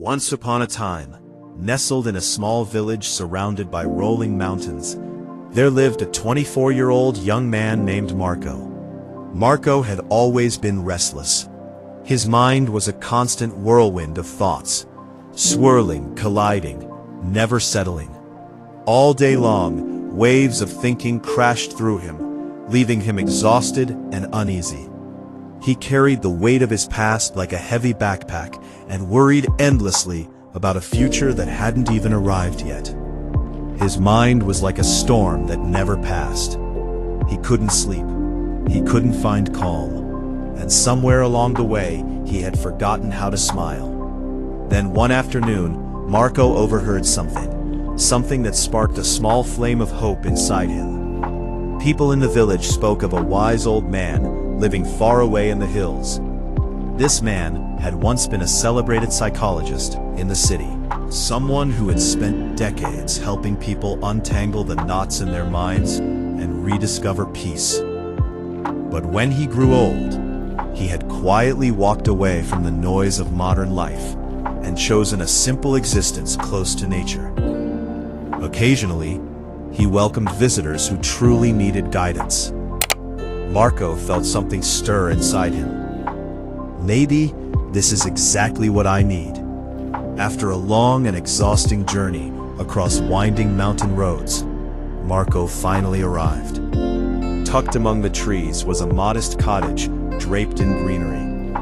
Once upon a time, nestled in a small village surrounded by rolling mountains, there lived a 24-year-old young man named Marco. Marco had always been restless. His mind was a constant whirlwind of thoughts, swirling, colliding, never settling. All day long, waves of thinking crashed through him, leaving him exhausted and uneasy. He carried the weight of his past like a heavy backpack and worried endlessly about a future that hadn't even arrived yet. His mind was like a storm that never passed. He couldn't sleep. He couldn't find calm. And somewhere along the way, he had forgotten how to smile. Then one afternoon, Marco overheard something that sparked a small flame of hope inside him. People in the village spoke of a wise old man living far away in the hills. This man had once been a celebrated psychologist in the city, someone who had spent decades helping people untangle the knots in their minds and rediscover peace. But when he grew old, he had quietly walked away from the noise of modern life and chosen a simple existence close to nature. Occasionally, he welcomed visitors who truly needed guidance. Marco felt something stir inside him. Maybe this is exactly what I need. After a long and exhausting journey across winding mountain roads, Marco finally arrived. Tucked among the trees was a modest cottage draped in greenery.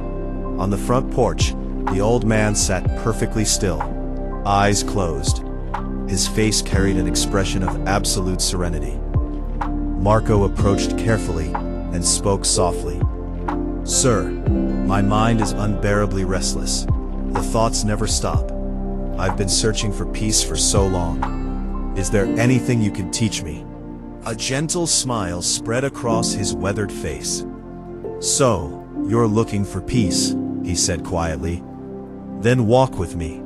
On the front porch, the old man sat perfectly still, eyes closed. His face carried an expression of absolute serenity. Marco approached carefully and spoke softly. "Sir, my mind is unbearably restless. The thoughts never stop. I've been searching for peace for so long. Is there anything you can teach me?" A gentle smile spread across his weathered face. "So, you're looking for peace," he said quietly. "Then walk with me.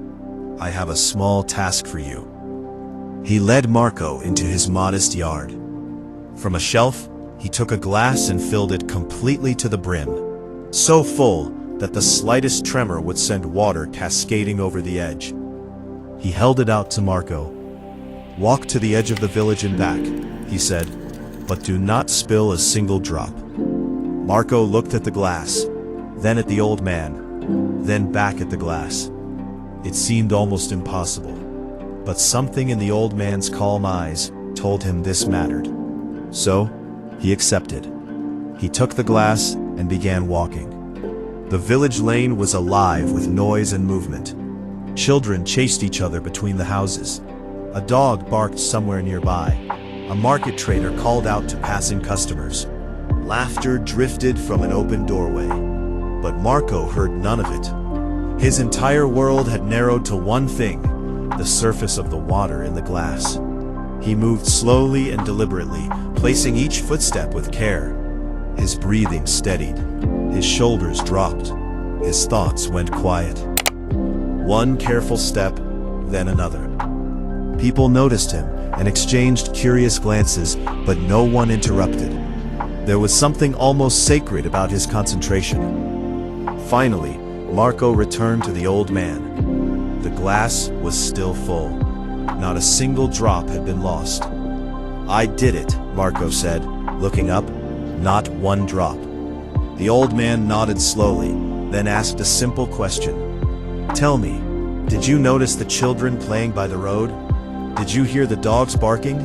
I have a small task for you." He led Marco into his modest yard. From a shelf, he took a glass and filled it completely to the brim, so full that the slightest tremor would send water cascading over the edge. He held it out to Marco. "Walk to the edge of the village and back," he said, "but do not spill a single drop." Marco looked at the glass, then at the old man, then back at the glass. It seemed almost impossible, but something in the old man's calm eyes told him this mattered. So, he accepted. He took the glass and began walking. The village lane was alive with noise and movement. Children chased each other between the houses. A dog barked somewhere nearby. A market trader called out to passing customers. Laughter drifted from an open doorway, but Marco heard none of it. His entire world had narrowed to one thing: the surface of the water in the glass. He moved slowly and deliberately, placing each footstep with care. His breathing steadied. His shoulders dropped. His thoughts went quiet. One careful step, then another. People noticed him and exchanged curious glances, but no one interrupted. There was something almost sacred about his concentration. Finally, Marco returned to the old man. The glass was still full. Not a single drop had been lost. "I did it," Marco said, looking up. "Not one drop." The old man nodded slowly, then asked a simple question. "Tell me, did you notice the children playing by the road? Did you hear the dogs barking?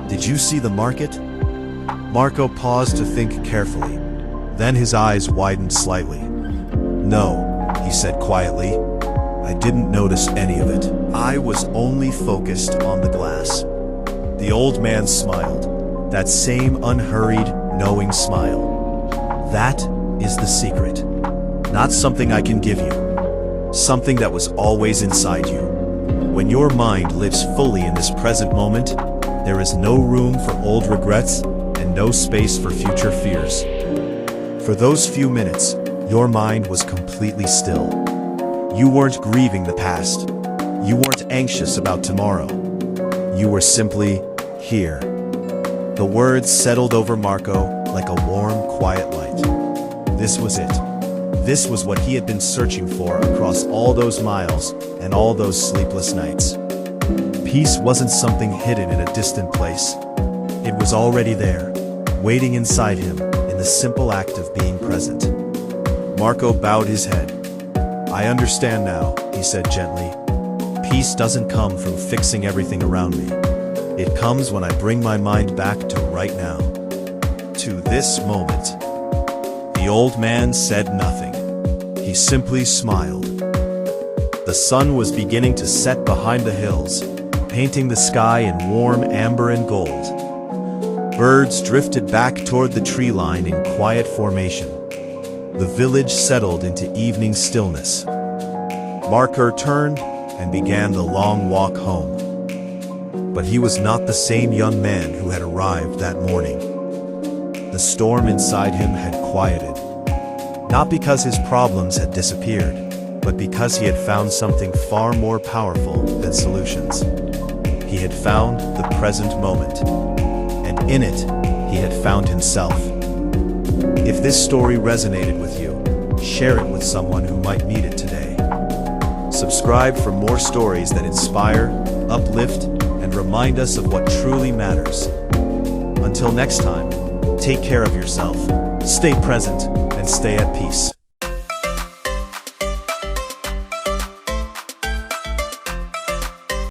Did you see the market?" Marco paused to think carefully. Then his eyes widened slightly. "No," he said quietly. "I didn't notice any of it. I was only focused on the glass." The old man smiled, that same unhurried, knowing smile. "That is the secret. Not something I can give you. Something that was always inside you. When your mind lives fully in this present moment, there is no room for old regrets and no space for future fears." For those few minutes, your mind was completely still. You weren't grieving the past. You weren't anxious about tomorrow. You were simply here. The words settled over Marco like a warm, quiet light. This was it. This was what he had been searching for across all those miles, and all those sleepless nights. Peace wasn't something hidden in a distant place. It was already there, waiting inside him in the simple act of being present. Marco bowed his head. "I understand now," he said gently. "Peace doesn't come from fixing everything around me. It comes when I bring my mind back to right now, to this moment." The old man said nothing. He simply smiled. The sun was beginning to set behind the hills, painting the sky in warm amber and gold. Birds drifted back toward the tree line in quiet formation. The village settled into evening stillness. Marco turned and began the long walk home. But he was not the same young man who had arrived that morning. The storm inside him had quieted, not because his problems had disappeared, but because he had found something far more powerful than solutions. He had found the present moment, and in it, he had found himself. If this story resonated with you, share it with someone who might need it today. Subscribe for more stories that inspire, uplift, and remind us of what truly matters. Until next time, take care of yourself, stay present, and stay at peace.